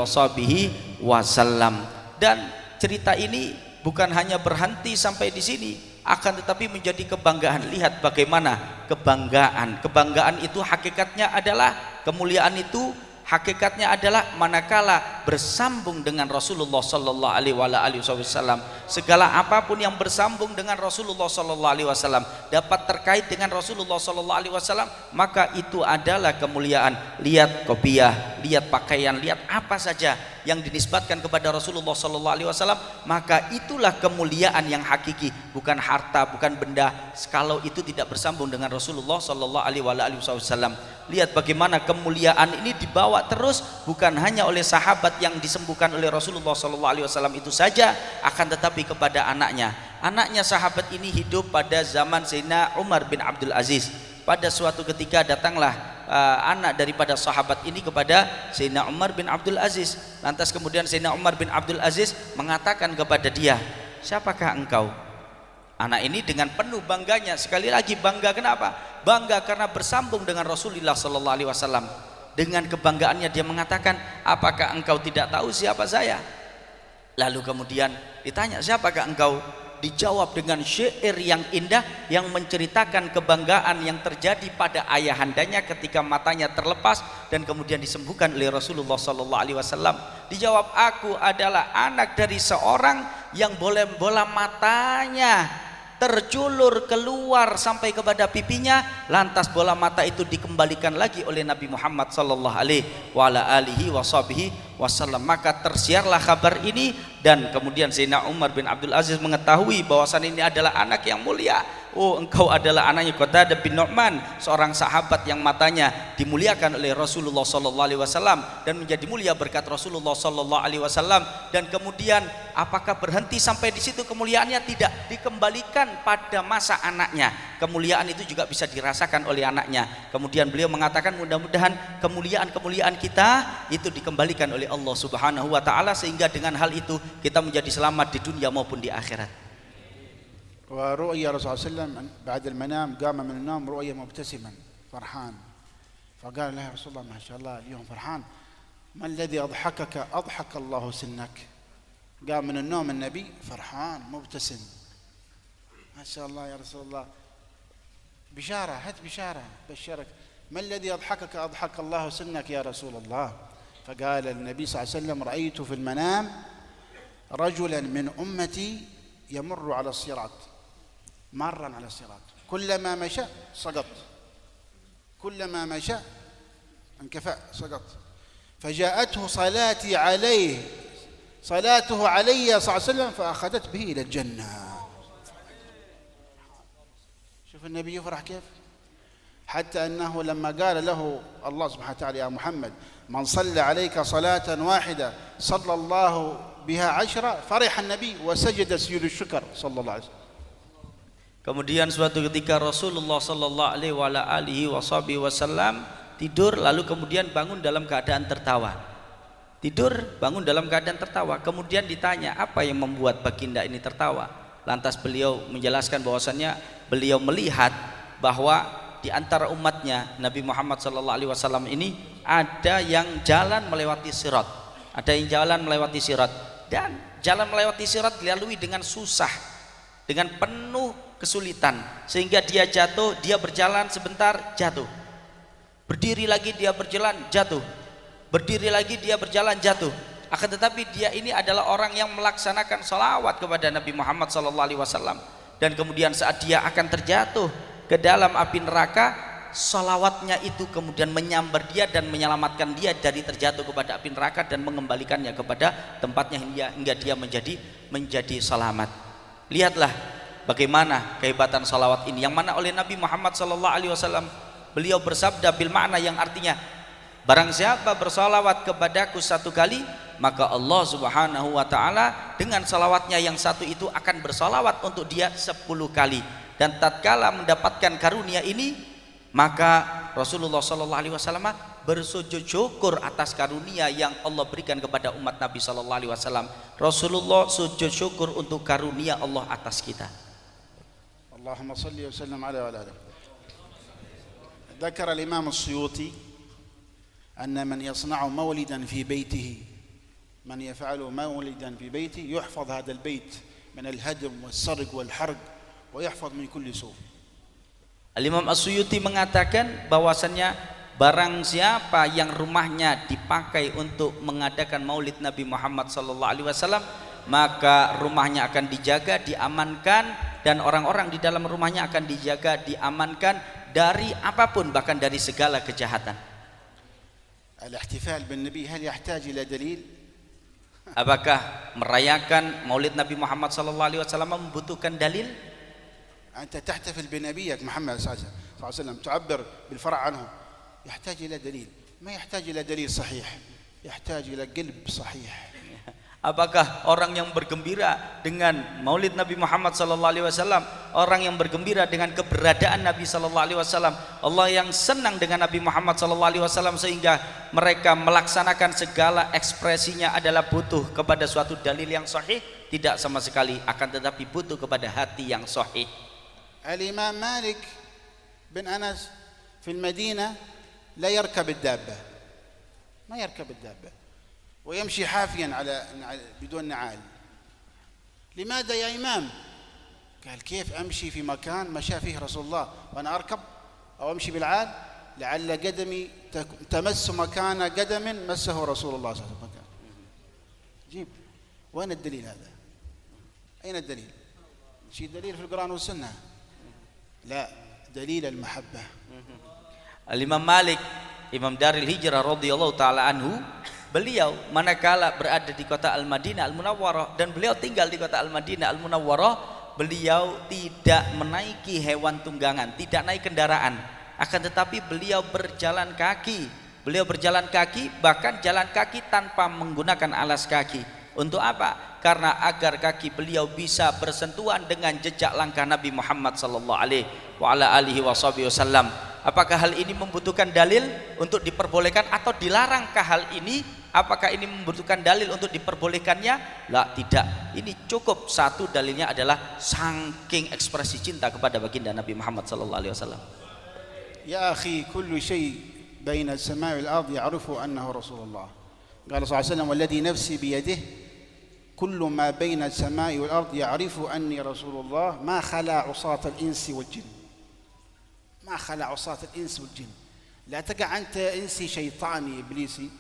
wasallam. Dan cerita ini bukan hanya berhenti sampai di sini, akan tetapi menjadi kebanggaan. Lihat bagaimana kebanggaan itu hakikatnya adalah kemuliaan itu hakikatnya adalah manakala bersambung dengan Rasulullah sallallahu alaihi wasallam. Segala apapun yang bersambung dengan Rasulullah sallallahu alaihi wasallam, dapat terkait dengan Rasulullah sallallahu alaihi wasallam, maka itu adalah kemuliaan. Lihat kopiah, lihat pakaian, lihat apa saja yang dinisbatkan kepada Rasulullah sallallahu alaihi wasallam, maka itulah kemuliaan yang hakiki, bukan harta, bukan benda, kalau itu tidak bersambung dengan Rasulullah sallallahu alaihi wasallam. Lihat bagaimana kemuliaan ini dibawa terus, bukan hanya oleh sahabat yang disembuhkan oleh Rasulullah sallallahu alaihi wasallam itu saja, akan tetapi kepada anaknya. Anaknya sahabat ini hidup pada zaman Sayyidina Umar bin Abdul Aziz. Pada suatu ketika datanglah anak daripada sahabat ini kepada Sayyidina Umar bin Abdul Aziz. Lantas kemudian Sayyidina Umar bin Abdul Aziz mengatakan kepada dia, siapakah engkau? Anak ini dengan penuh bangganya, sekali lagi bangga. Kenapa? Bangga karena bersambung dengan Rasulullah sallallahu alaihi wasallam. Dengan kebanggaannya dia mengatakan, apakah engkau tidak tahu siapa saya? Lalu kemudian ditanya, siapakah engkau? Dijawab dengan syair yang indah yang menceritakan kebanggaan yang terjadi pada ayahandanya ketika matanya terlepas dan kemudian disembuhkan oleh Rasulullah sallallahu alaihi wasallam. Dijawab, aku adalah anak dari seorang yang bola matanya terjulur keluar sampai kepada pipinya, lantas bola mata itu dikembalikan lagi oleh Nabi Muhammad sallallahu alaihi wasallam. Maka tersiarlah kabar ini dan kemudian Sayyidina Umar bin Abdul Aziz mengetahui bahwasan ini adalah anak yang mulia. Oh, engkau adalah anaknya Qatadah bin Nu'man, seorang sahabat yang matanya dimuliakan oleh Rasulullah sallallahu alaihi wasallam dan menjadi mulia berkat Rasulullah sallallahu alaihi wasallam. Dan kemudian apakah berhenti sampai di situ kemuliaannya? Tidak, dikembalikan pada masa anaknya. Kemuliaan itu juga bisa dirasakan oleh anaknya. Kemudian beliau mengatakan, mudah-mudahan kemuliaan-kemuliaan kita itu dikembalikan oleh Allah Subhanahu wa taala sehingga dengan hal itu kita menjadi selamat di dunia maupun di akhirat. ورؤيا الرسول صلى الله عليه وسلم بعد المنام، قام من النوم رؤيا مبتسما فرحان، فقال له يا رسول الله ما شاء الله اليوم فرحان، ما الذي أضحكك؟ أضحك الله سنك. قام من النوم النبي فرحان مبتسم، ما شاء الله يا رسول الله، بشارة، هات بشارة بشرك، ما الذي أضحكك؟ أضحك الله سنك يا رسول الله. فقال النبي صلى الله عليه وسلم رأيت في المنام رجلا من أمتي يمر على الصراط، مرا على الصراط، كلما مشى سقط، كلما مشى انكفأ سقط، فجاءته صلاتي عليه، صلاته علي صلى الله عليه وسلم فأخذت به إلى الجنة. شوف النبي يفرح كيف، حتى أنه لما قال له الله سبحانه وتعالى يا محمد من صلى عليك صلاة واحدة صلى الله بها 10 فرح النبي وسجد سجود الشكر صلى الله عليه وسلم. Kemudian suatu ketika Rasulullah sallallahu alaihi wasallam tidur lalu kemudian bangun dalam keadaan tertawa. Tidur bangun dalam keadaan tertawa. Kemudian ditanya, apa yang membuat baginda ini tertawa? Lantas beliau menjelaskan bahwasannya beliau melihat bahwa di antara umatnya Nabi Muhammad SAW ini ada yang jalan melewati sirat, ada yang jalan melewati sirat, dan jalan melewati sirat dilalui dengan susah, dengan penuh kesulitan, sehingga dia jatuh, dia berjalan sebentar jatuh, berdiri lagi dia berjalan jatuh, berdiri lagi dia berjalan jatuh. Akan tetapi dia ini adalah orang yang melaksanakan salawat kepada Nabi Muhammad SAW, dan kemudian saat dia akan terjatuh ke dalam api neraka, salawatnya itu kemudian menyambar dia dan menyelamatkan dia dari terjatuh kepada api neraka dan mengembalikannya kepada tempatnya hingga dia menjadi selamat. Lihatlah bagaimana kehebatan salawat ini, yang mana oleh Nabi Muhammad SAW beliau bersabda bil makna yang artinya, barang siapa bersalawat kepadaku satu kali, maka Allah Subhanahu wa ta'ala dengan salawatnya yang satu itu akan bersalawat untuk dia 10 kali. Dan tatkala mendapatkan karunia ini, maka Rasulullah SAW bersujud syukur atas karunia yang Allah berikan kepada umat Nabi SAW. Rasulullah sujud syukur untuk karunia Allah atas kita. Allahumma salli wa sallam ala wa ala. ذكر الإمام السيوطي أن من يصنع مولدا في بيته، من يفعل مولدا في بيته يحفظ هذا البيت من الهدم والسرق والحرق ويحفظ من كل سوء. Al-Imam As-Suyuti mengatakan bahwasannya barang siapa yang rumahnya dipakai untuk mengadakan maulid Nabi Muhammad SAW, maka rumahnya akan dijaga, diamankan, dan orang-orang di dalam rumahnya akan dijaga, diamankan dari apapun, bahkan dari segala kejahatan. الاحتفال بالنبي هل يحتاج إلى دليل؟ Apakah merayakan maulid Nabi Muhammad SAW membutuhkan dalil? أنت تحتفل بنبيك محمد صلى الله عليه وسلم، تعبر بالفرح عنه، يحتاج إلى دليل؟ ما يحتاج إلى دليل صحيح، يحتاج إلى قلب صحيح. Apakah orang yang bergembira dengan maulid Nabi Muhammad SAW, orang yang bergembira dengan keberadaan Nabi SAW, Allah yang senang dengan Nabi Muhammad SAW sehingga mereka melaksanakan segala ekspresinya adalah butuh kepada suatu dalil yang sahih? Tidak sama sekali, akan tetapi butuh kepada hati yang sahih. الإمام مالك بن أنس في المدينة لا يركب الدابة، ما يركب الدابة ويمشي حافيا بدون نعال. لماذا يا إمام؟ قال كيف أمشي في مكان مشى فيه رسول الله وأنا أركب أو أمشي بالعال؟ لعل قدمي تمس مكان قدم مسه رسول الله صلى الله عليه وسلم. جيب، وين الدليل هذا؟ أين الدليل؟ شيء دليل في القرآن والسنة؟ لا، دليل المحبة. Al-Imam Malik, Imam Daril Hijrah radhiyallahu taala anhu, beliau manakala berada di kota Al-Madinah Al-Munawwarah dan beliau tinggal di kota Al-Madinah Al-Munawwarah, beliau tidak menaiki hewan tunggangan, tidak naik kendaraan, akan tetapi beliau berjalan kaki. Beliau berjalan kaki, bahkan jalan kaki tanpa menggunakan alas kaki. Untuk apa? Karena agar kaki beliau bisa bersentuhan dengan jejak langkah Nabi Muhammad sallallahu alaihi wasallam. Apakah hal ini membutuhkan dalil untuk diperbolehkan atau dilarangkah hal ini? Apakah ini membutuhkan dalil untuk diperbolehkannya? La, tidak. Ini cukup satu dalilnya adalah saking ekspresi cinta kepada baginda Nabi Muhammad sallallahu alaihi wasallam. يا أخي كل شيء بين السماء والأرض يعرفه أنه رسول الله. قال صلى الله عليه وسلم والذي نفسي بيده كل ما بين السماء والأرض يعرف أني رسول الله ما خلا عصاة الإنس والجن، ما خلا عصاة الإنس والجن. لا تقع أنت إنسي شيطاني إبليسي.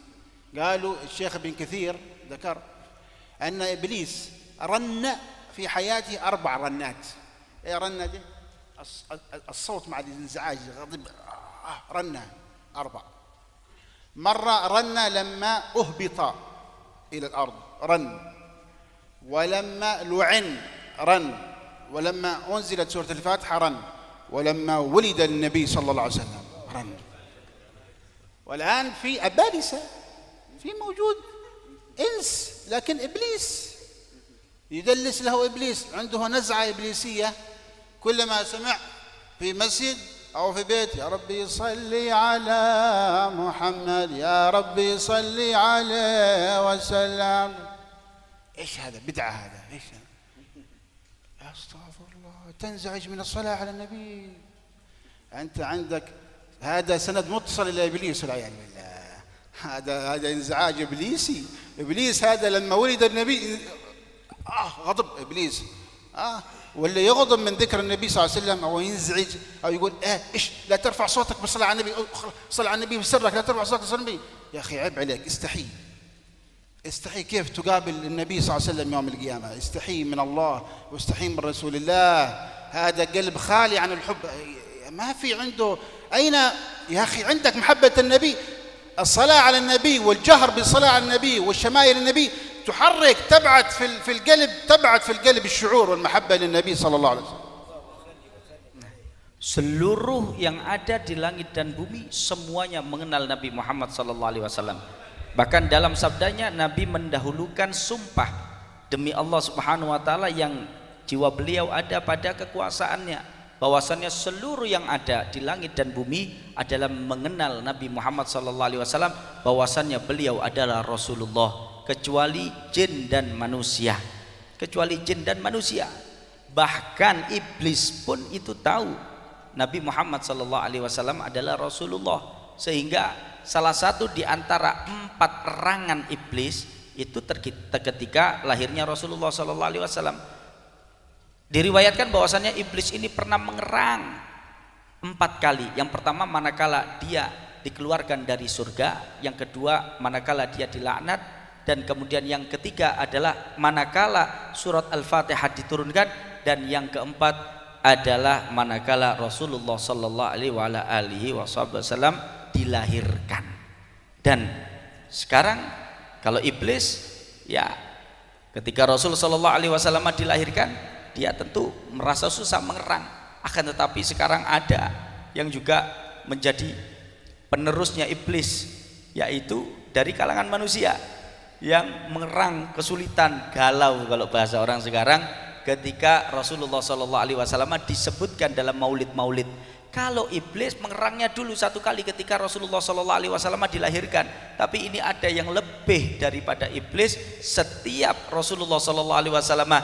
قالوا الشيخ ابن كثير ذكر أن إبليس رن في حياته 4 رنات. إيه رنة دي؟ الصوت مع الانزعاج غضب، رنة 4. مرة رن لما أهبط إلى الأرض رن، ولما لعن رن، ولما أنزلت سورة الفاتحة رن، ولما ولد النبي صلى الله عليه وسلم رن. والآن في أبالسة، في موجود إنس لكن إبليس يدلس له إبليس، عنده نزعة إبليسية، كلما سمع في مسجد أو في بيت يا ربي صل على محمد، يا ربي صل عليه وسلم. إيش هذا؟ بدعة هذا، إيش هذا؟ أستغفر الله، تنزعج من الصلاة على النبي. أنت عندك هذا سند متصل إلى إبليس والعياذ بالله. هذا انزعاج إبليسي. إبليس هذا لما ولد النبي غضب إبليس. واللي يغضب من ذكر النبي صلى الله عليه وسلم أو ينزعج أو يقول إيش لا ترفع صوتك بالصلاة على النبي، صل على النبي بسرك، لا ترفع صوتك بالصلاة على النبي. يا أخي عيب عليك، استحي. استحي كيف تقابل النبي صلى الله عليه وسلم يوم القيامة. استحي من الله واستحي من رسول الله. هذا قلب خالي عن الحب، ما في عنده. أين يا أخي عندك محبة النبي؟ الصلاة على النبي والجهر بالصلاة على النبي والشمائل النبي تحرك تبعث في القلب، تبعث في القلب الشعور والمحبة للنبي صلى الله عليه وسلم. Seluruh yang ada di langit dan bumi semuanya mengenal Nabi Muhammad sallallahu alaihi wasallam. Bahkan dalam sabdanya Nabi mendahulukan sumpah demi Allah Subhanahu wa taala yang jiwa beliau ada pada kekuasaannya, bahwasannya seluruh yang ada di langit dan bumi adalah mengenal Nabi Muhammad sallallahu alaihi wasallam, bahwasannya beliau adalah Rasulullah, kecuali jin dan manusia. Kecuali jin dan manusia. Bahkan iblis pun itu tahu Nabi Muhammad sallallahu alaihi wasallam adalah Rasulullah, sehingga salah satu di antara 4 erangan iblis itu ketika lahirnya Rasulullah sallallahu alaihi wasallam. Diriwayatkan bahwasannya iblis ini pernah mengerang 4 kali. Yang pertama manakala dia dikeluarkan dari surga, yang kedua manakala dia dilaknat, dan kemudian yang ketiga adalah manakala surat Al-Fatihah diturunkan, dan yang keempat adalah manakala Rasulullah sallallahu alaihi wasallam dilahirkan. Dan sekarang kalau iblis, ya ketika Rasul sallallahu alaihi wasallam dilahirkan, dia tentu merasa susah mengerang. Akan tetapi sekarang ada yang juga menjadi penerusnya iblis, yaitu dari kalangan manusia yang mengerang kesulitan, galau kalau bahasa orang sekarang, ketika Rasulullah sallallahu alaihi wasallam disebutkan dalam maulid-maulid. Kalau iblis mengerangnya dulu 1 kali ketika Rasulullah sallallahu alaihi wasallam dilahirkan, tapi ini ada yang lebih daripada iblis. Setiap Rasulullah sallallahu alaihi wasallam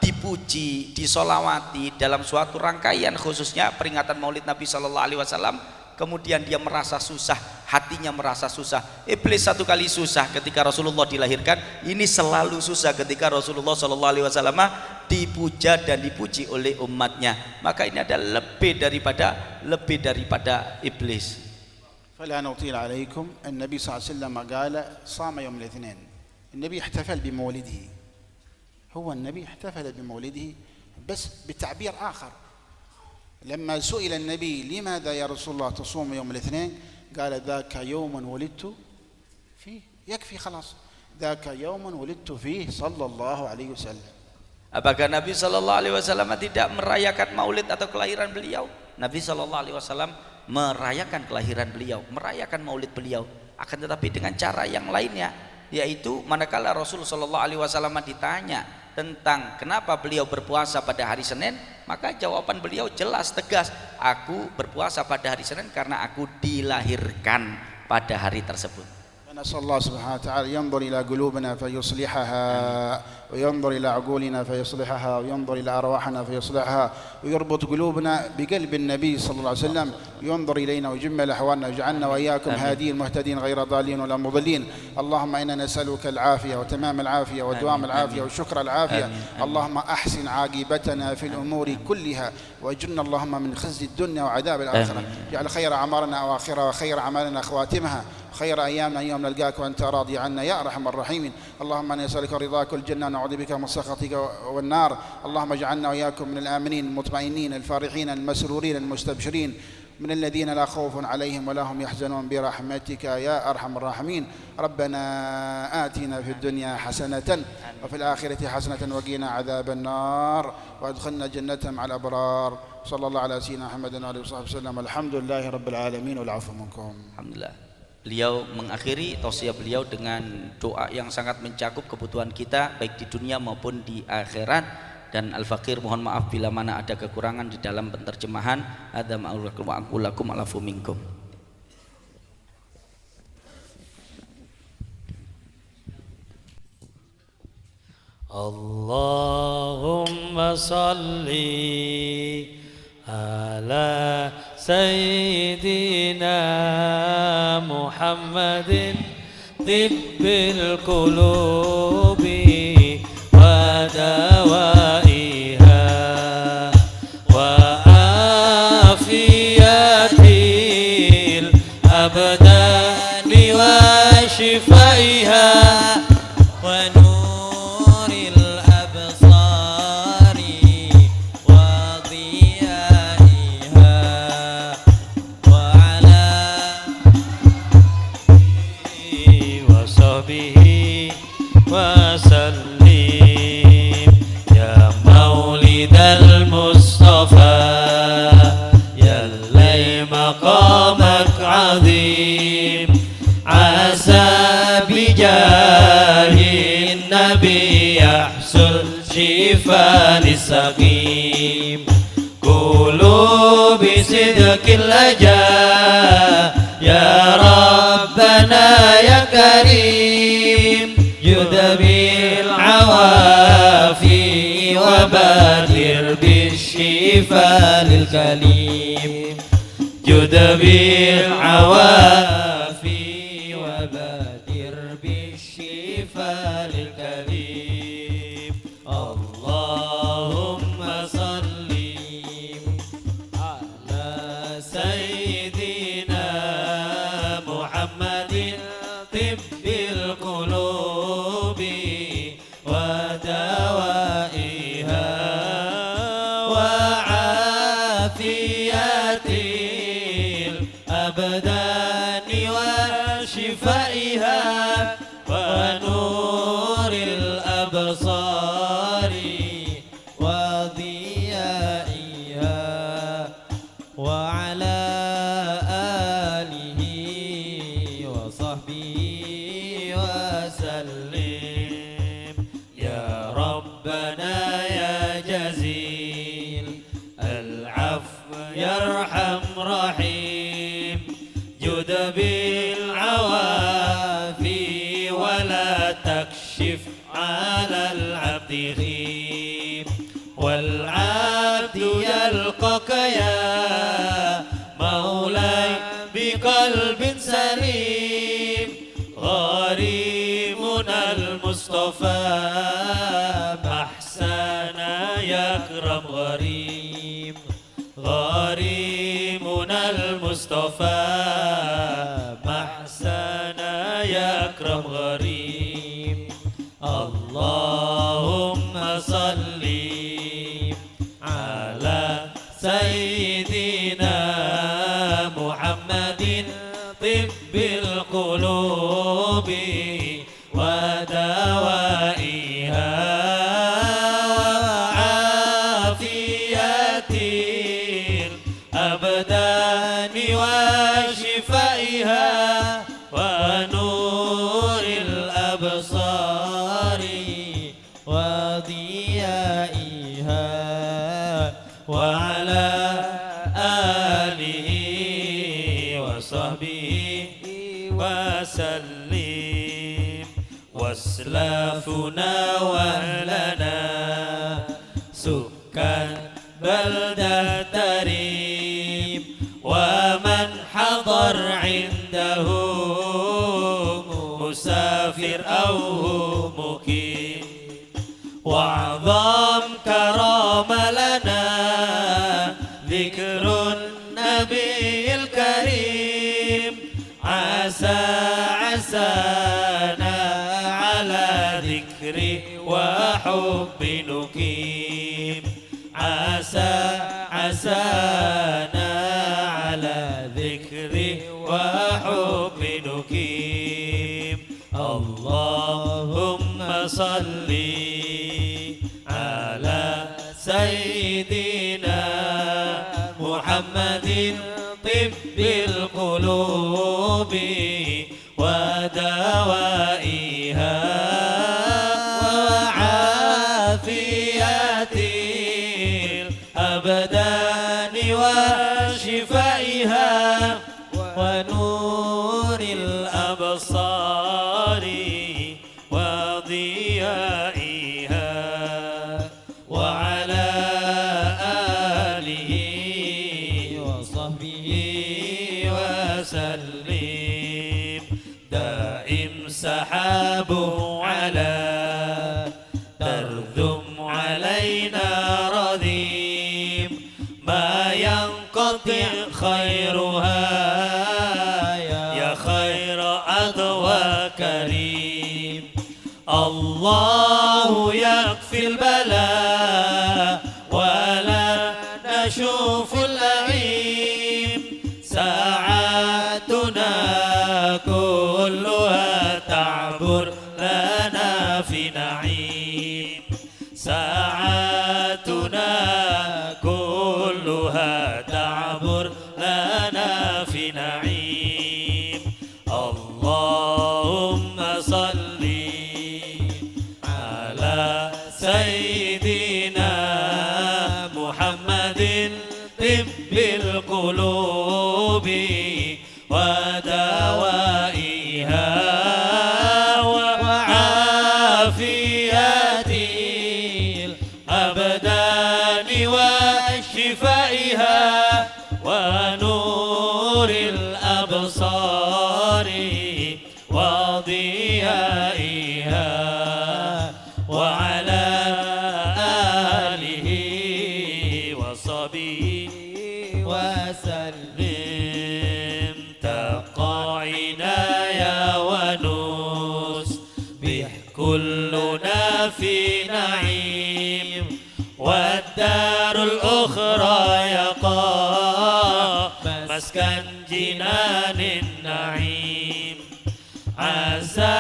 dipuji, disolawati dalam suatu rangkaian, khususnya peringatan maulid Nabi sallallahu alaihi wasallam, kemudian dia merasa susah, hatinya merasa susah. Iblis 1 kali susah ketika Rasulullah dilahirkan, ini selalu susah ketika Rasulullah sallallahu alaihi wasallam dipuja dan dipuji oleh umatnya. Maka ini ada lebih daripada iblis. فلا نطيل عليكم. النبي صلى الله عليه وسلم قال صام يوم الاثنين. النبي احتفل بمولده. هو النبي احتفل بمولده بس بتعبير آخر. لما سئل النبي لماذا يا رسول الله تصوم يوم الاثنين، قال ذاك يوم ولدت فيه. يكفي خلاص، ذاك يوم ولدت فيه صلى الله عليه وسلم. Apakah Nabi sallallahu alaihi wasallam tidak merayakan maulid atau kelahiran beliau? Nabi sallallahu alaihi wasallam merayakan kelahiran beliau, merayakan maulid beliau, akan tetapi dengan cara yang lainnya, yaitu manakala Rasul sallallahu alaihi wasallam ditanya tentang kenapa beliau berpuasa pada hari Senin, maka jawaban beliau jelas tegas, aku berpuasa pada hari Senin karena aku dilahirkan pada hari tersebut. نسأل الله سبحانه وتعالى ينظر إلى قلوبنا فيصلحها، وينظر إلى عقولنا فيصلحها، وينظر إلى أرواحنا فيصلحها، ويربط قلوبنا بقلب النبي صلى الله عليه وسلم، ينظر إلينا ويجمل أحوالنا، ويجعلنا وإياكم هادين مهتدين غير ضالين ولا مضلين. اللهم إنا نسألك العافية وتمام العافية ودوام العافية وشكر العافية. اللهم أحسن عاقبتنا في الأمور كلها، وأجرنا اللهم من خزي الدنيا وعذاب الآخرة. جعل خير أعمارنا أواخرها وخير أعمالنا خواتمها، خير أيامنا يوم نلقاك وأنت راضي عنا يا أرحم الراحمين. اللهم إنا نسألك رضاك والجنة ونعوذ بك من سخطك والنار. اللهم اجعلنا وإياكم من الآمنين المطمئنين الفارحين المسرورين المستبشرين، من الذين لا خوف عليهم ولا هم يحزنون برحمتك يا أرحم الراحمين. ربنا آتنا في الدنيا حسنة وفي الآخرة حسنة وقنا عذاب النار وأدخلنا جنة مع الأبرار. صلى الله على سيدنا محمد وعلى آله وصحبه وسلم. الحمد لله رب العالمين والعفو منكم. Alhamdulillah. Beliau mengakhiri tausiah beliau dengan doa yang sangat mencakup kebutuhan kita baik di dunia maupun di akhirat. Dan Al-Fakir mohon maaf bila mana ada kekurangan di dalam penterjemahan. Hadza ma'ulakum wa aqulakum alafu minkum. Allahumma salli ala سيدنا محمد طب القلوب ودوائها وعافية الأبدان وشفائها ونور الأبصار وضيائها وعلى وصحبه وسلم يا مولد المصطفى يا لي مقامك عظيم عسى بجاه النبي يحصل شفاء للسقيم قولوا بصدق الأجا يا ربنا يا كريم جد بالعوافي وبادر بالشفاء للكليم جد بالعوافي وبادر بالشفاء للكريم اللهم صل على سيدنا محمد طب القلوب ودوائها وعافية الأبدان وشفائها ونور الأبصار وضيائها وعلى آله وصحبه وسلم يا ربنا يا جزيل العفو يرحم رحيم جد بالعوافي ولا تكشف على العبد غيب والعبد يلقاك يا مولاي بقلب سليم غريمنا المصطفى محسنا يكرم غريم غريمنا المصطفى محسنا يكرم غريم اللهم صل على سيدنا محمد طب القلوب ودوائها وعافية الأبدان وشفائها ونور الأبصار وضيائها وعلى آله وصحبه وسلم واسلافنا واهلنا سكان بلدة تريم ومن حضر عنده مسافر أو مقيم وأعظم كرام لنا ذكر النبي الكريم عسى عسانا على ذكر وحب نقيم عسى عسانا على ذكر وحب نقيم اللهم صل على سيدنا محمد طب القلوب ودوائها وعافية الأبدان وشفائها ونور الأبصار وضيائها وعلى آله وصحبه سحاب على ترذم علينا رذيم ما ينقطع خيرها يا خير أضوى كريم الله يكفي البلاء ولا نشوف اللعيم ساعاتنا كلها تعبر لنا في نعيم ساعاتنا كلها تعبر لنا في نعيم اللهم صل على سيدنا محمد طب القلوب ودوائها وعافية الأبدان وشفائها ونور الأبصار وضيائها وعلى آله وصحبه وسلم تقى عنايا ونسبح كلنا في نعيم والدار الأخرى يقى مسكن جنان النعيم عسى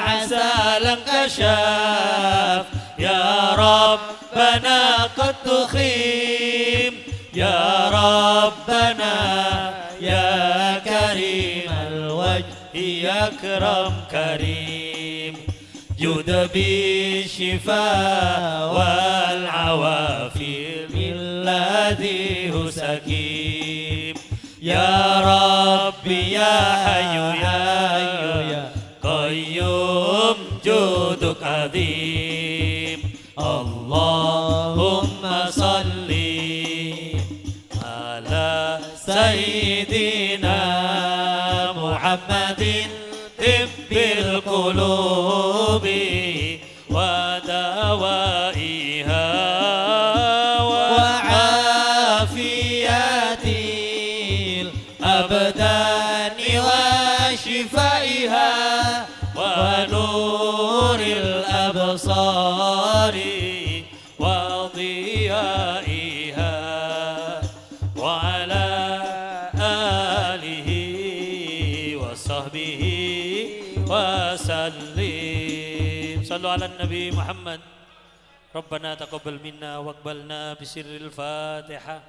عسى لانكشاف يا ربنا قد تخيم يا ربنا يا كريم الوجه يا كرم كريم جود بالشفاء والعوافي الذي هو سكيم يا ربي يا حي يا قيوم جودك عظيم اللهم صل على سيدنا محمد طب القلوب ودوائها وعافية الأبدان وشفائها ونور الأبصار وضيائها وعلى آله وصحبه وسلم صلوا على النبي محمد ربنا تقبل منا واقبلنا بسر الفاتحة